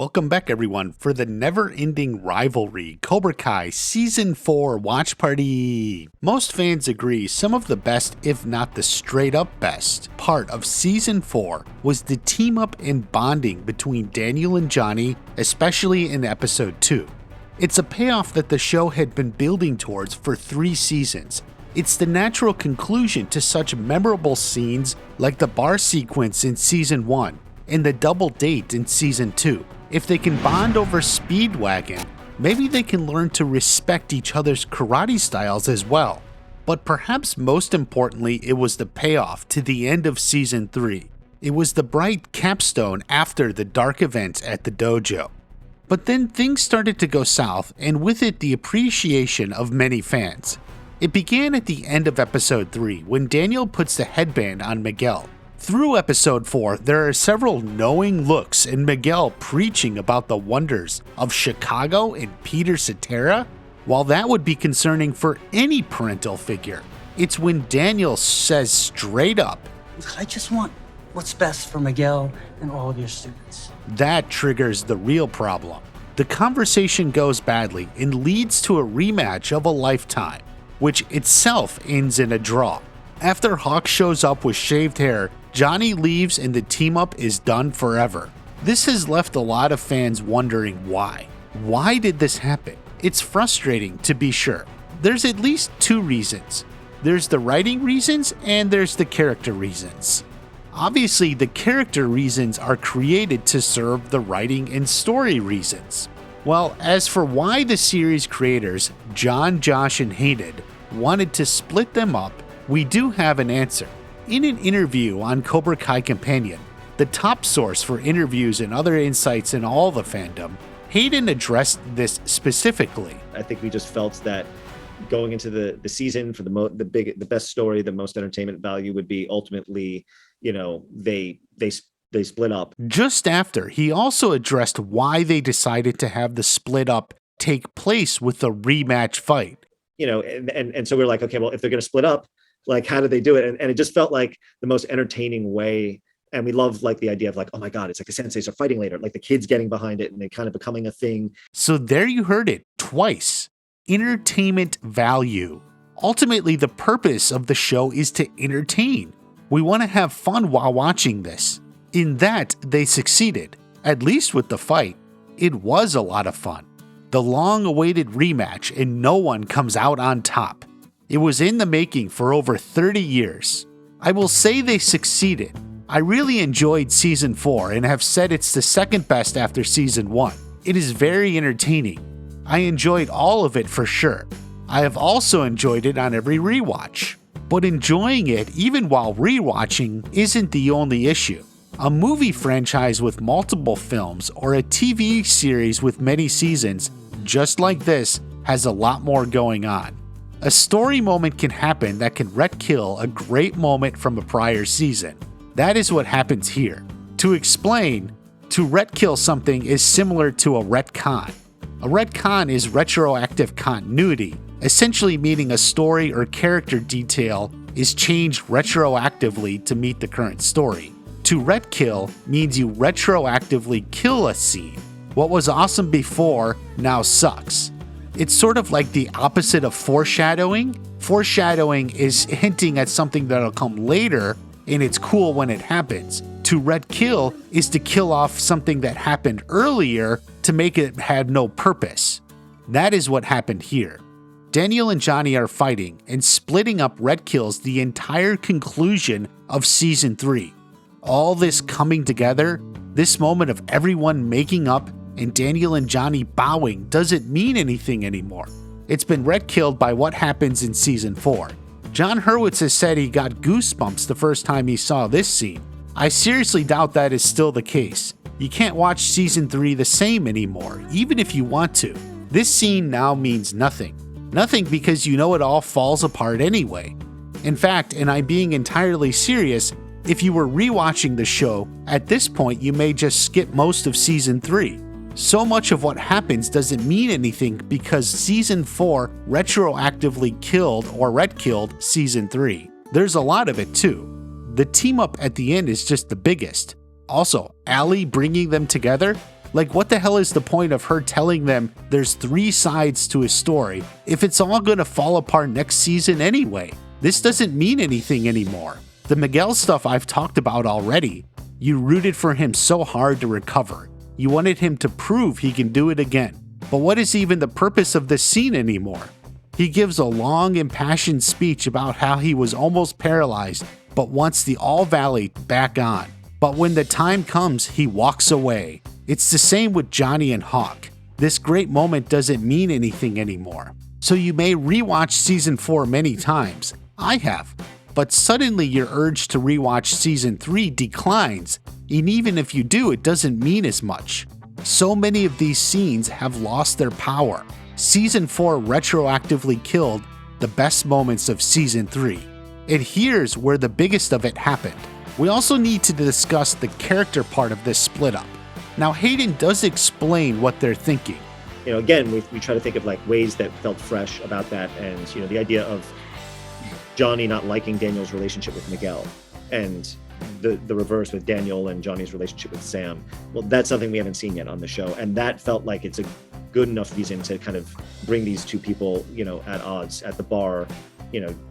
Welcome back, everyone, for the never-ending rivalry, Cobra Kai Season 4 Watch Party. Most fans agree some of the best, if not the straight-up best, part of Season 4 was the team-up and bonding between Daniel and Johnny, especially in Episode 2. It's a payoff that the show had been building towards for 3 seasons. It's the natural conclusion to such memorable scenes like the bar sequence in Season 1 and the double date in Season 2. If they can bond over Speedwagon, maybe they can learn to respect each other's karate styles as well. But perhaps most importantly, it was the payoff to the end of Season 3. It was the bright capstone after the dark events at the dojo. But then things started to go south, and with it the appreciation of many fans. It began at the end of Episode 3 when Daniel puts the headband on Miguel. Through Episode 4, there are several knowing looks and Miguel preaching about the wonders of Chicago and Peter Cetera. While that would be concerning for any parental figure, it's when Daniel says straight up, "I just want what's best for Miguel and all of your students." That triggers the real problem. The conversation goes badly and leads to a rematch of a lifetime, which itself ends in a draw. After Hawk shows up with shaved hair, Johnny leaves and the team-up is done forever. This has left a lot of fans wondering why. Why did this happen? It's frustrating, to be sure. There's at least 2 reasons. There's the writing reasons and there's the character reasons. Obviously, the character reasons are created to serve the writing and story reasons. Well, as for why the series creators, John, Josh, and Hayden, wanted to split them up, we do have an answer. In an interview on Cobra Kai Companion, the top source for interviews and other insights in all the fandom, Hayden addressed this specifically. I think we just felt that going into the season for the best story, the most entertainment value would be ultimately, they split up. Just after, he also addressed why they decided to have the split up take place with a rematch fight. And so we're like, okay, well, if they're going to split up, like, how do they do it? And it just felt like the most entertaining way. And we love like the idea of like, oh my God, it's like the senseis are fighting later, like the kids getting behind it and they kind of becoming a thing. So there you heard it twice. Entertainment value. Ultimately, the purpose of the show is to entertain. We want to have fun while watching this. In that, they succeeded, at least with the fight. It was a lot of fun. The long-awaited rematch and no one comes out on top. It was in the making for over 30 years. I will say they succeeded. I really enjoyed Season 4 and have said it's the second best after Season 1. It is very entertaining. I enjoyed all of it for sure. I have also enjoyed it on every rewatch. But enjoying it even while rewatching isn't the only issue. A movie franchise with multiple films or a TV series with many seasons, just like this, has a lot more going on. A story moment can happen that can ret-kill a great moment from a prior season. That is what happens here. To explain, to ret-kill something is similar to a retcon. A retcon is retroactive continuity, essentially meaning a story or character detail is changed retroactively to meet the current story. To ret-kill means you retroactively kill a scene. What was awesome before now sucks. It's sort of like the opposite of foreshadowing. Foreshadowing is hinting at something that'll come later, and it's cool when it happens. To ret-kill is to kill off something that happened earlier to make it have no purpose. That is what happened here. Daniel and Johnny are fighting, and splitting up ret-kills the entire conclusion of Season 3. All this coming together, this moment of everyone making up and Daniel and Johnny bowing doesn't mean anything anymore. It's been ret-killed by what happens in Season 4. John Hurwitz has said he got goosebumps the first time he saw this scene. I seriously doubt that is still the case. You can't watch Season 3 the same anymore, even if you want to. This scene now means nothing. Nothing because you know it all falls apart anyway. In fact, and I'm being entirely serious, if you were rewatching the show, at this point you may just skip most of Season 3. So much of what happens doesn't mean anything because Season 4 retroactively killed or ret-killed Season 3. There's a lot of it too. The team up at the end is just the biggest. Also, Allie bringing them together, Like, what the hell is the point of her telling them there's 3 sides to his story if it's all gonna fall apart next season anyway? This doesn't mean anything anymore. The Miguel stuff I've talked about already. You rooted for him so hard to recover. You wanted him to prove he can do it again. But what is even the purpose of this scene anymore? He gives a long, impassioned speech about how he was almost paralyzed, but wants the All Valley back on. But when the time comes, he walks away. It's the same with Johnny and Hawk. This great moment doesn't mean anything anymore. So you may rewatch season 4 many times. I have. But suddenly your urge to rewatch season 3 declines, and even if you do, it doesn't mean as much. So many of these scenes have lost their power. Season 4 retroactively killed the best moments of season 3. And here's where the biggest of it happened. We also need to discuss the character part of this split up. Now, Hayden does explain what they're thinking. Again, we try to think of like ways that felt fresh about that, and the idea of Johnny not liking Daniel's relationship with Miguel, and the reverse with Daniel and Johnny's relationship with Sam. Well, that's something we haven't seen yet on the show, and that felt like it's a good enough reason to kind of bring these two people, at odds at the bar.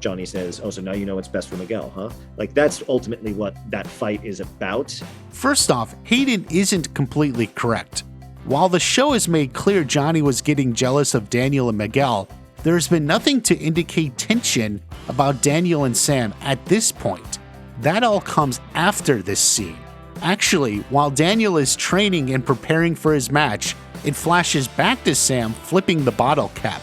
Johnny says, "Oh, so now you know what's best for Miguel, huh?" Like, that's ultimately what that fight is about. First off, Hayden isn't completely correct. While the show has made clear Johnny was getting jealous of Daniel and Miguel, there's been nothing to indicate tension about Daniel and Sam at this point. That all comes after this scene. Actually, while Daniel is training and preparing for his match, it flashes back to Sam flipping the bottle cap.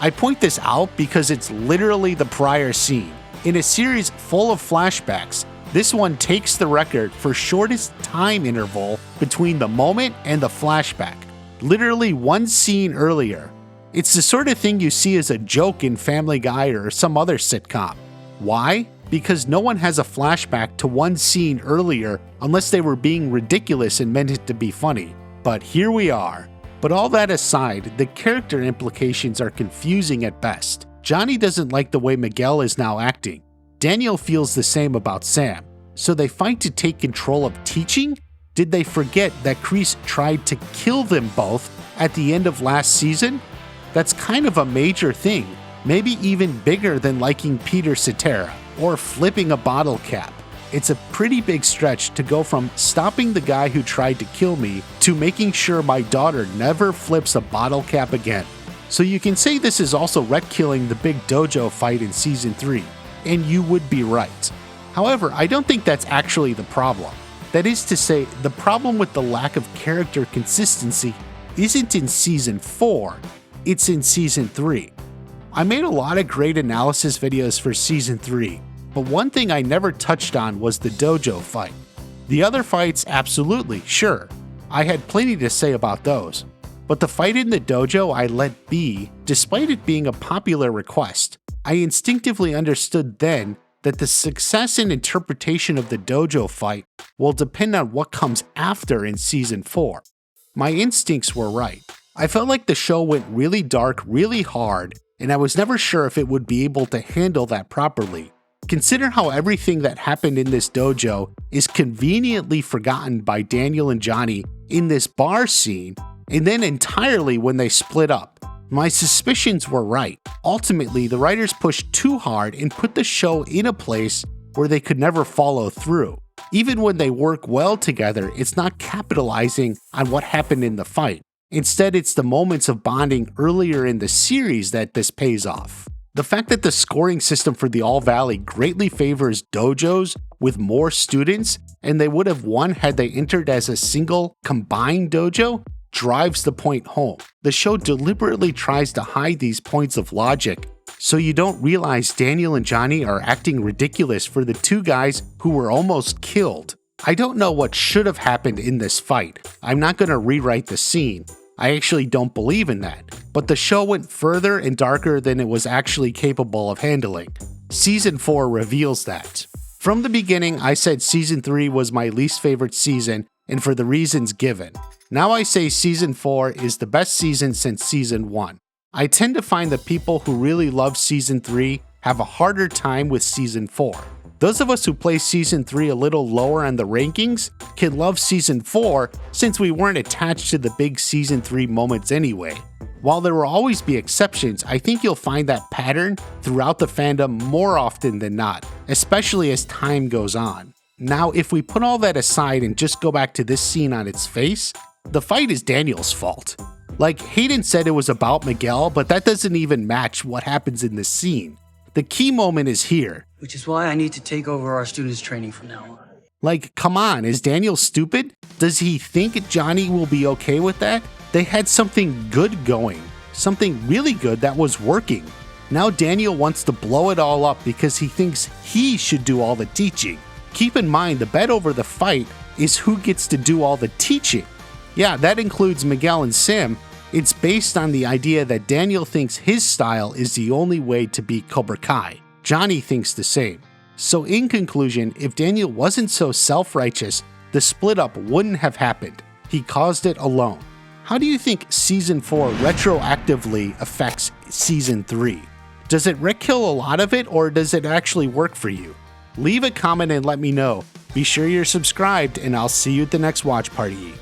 I point this out because it's literally the prior scene. In a series full of flashbacks, this one takes the record for shortest time interval between the moment and the flashback. Literally one scene earlier. It's the sort of thing you see as a joke in Family Guy or some other sitcom. Why? Because no one has a flashback to one scene earlier unless they were being ridiculous and meant it to be funny. But here we are. But all that aside, the character implications are confusing at best. Johnny doesn't like the way Miguel is now acting. Daniel feels the same about Sam. So they fight to take control of teaching? Did they forget that Kreese tried to kill them both at the end of last season? That's kind of a major thing, maybe even bigger than liking Peter Cetera or flipping a bottle cap. It's a pretty big stretch to go from stopping the guy who tried to kill me to making sure my daughter never flips a bottle cap again. So you can say this is also killing the big dojo fight in season 3, and you would be right. However, I don't think that's actually the problem. That is to say, the problem with the lack of character consistency isn't in season 4, it's in season 3. I made a lot of great analysis videos for season 3, but one thing I never touched on was the dojo fight. The other fights, absolutely, sure. I had plenty to say about those. But the fight in the dojo I let be, despite it being a popular request. I instinctively understood then that the success and interpretation of the dojo fight will depend on what comes after in season 4. My instincts were right. I felt like the show went really dark, really hard, and I was never sure if it would be able to handle that properly. Consider how everything that happened in this dojo is conveniently forgotten by Daniel and Johnny in this bar scene, and then entirely when they split up. My suspicions were right. Ultimately, the writers pushed too hard and put the show in a place where they could never follow through. Even when they work well together, it's not capitalizing on what happened in the fight. Instead, it's the moments of bonding earlier in the series that this pays off. The fact that the scoring system for the All Valley greatly favors dojos with more students, and they would have won had they entered as a single, combined dojo, drives the point home. The show deliberately tries to hide these points of logic, so you don't realize Daniel and Johnny are acting ridiculous for the two guys who were almost killed. I don't know what should have happened in this fight. I'm not going to rewrite the scene. I actually don't believe in that. But the show went further and darker than it was actually capable of handling. Season 4 reveals that. From the beginning, I said Season 3 was my least favorite season, and for the reasons given. Now I say Season 4 is the best season since Season 1. I tend to find the people who really love Season 3 have a harder time with Season 4. Those of us who play Season 3 a little lower on the rankings can love Season 4 since we weren't attached to the big Season 3 moments anyway. While there will always be exceptions, I think you'll find that pattern throughout the fandom more often than not, especially as time goes on. Now, if we put all that aside and just go back to this scene on its face, the fight is Daniel's fault. Like, Hayden said it was about Miguel, but that doesn't even match what happens in this scene. The key moment is here. Which is why I need to take over our students' training from now on. Like, come on, is Daniel stupid? Does he think Johnny will be okay with that? They had something good going, something really good that was working. Now Daniel wants to blow it all up because he thinks he should do all the teaching. Keep in mind, the bet over the fight is who gets to do all the teaching. Yeah, that includes Miguel and Sim. It's based on the idea that Daniel thinks his style is the only way to beat Cobra Kai. Johnny thinks the same. So in conclusion, if Daniel wasn't so self-righteous, the split up wouldn't have happened. He caused it alone. How do you think Season 4 retroactively affects Season 3? Does it kill a lot of it, or does it actually work for you? Leave a comment and let me know. Be sure you're subscribed, and I'll see you at the next watch party.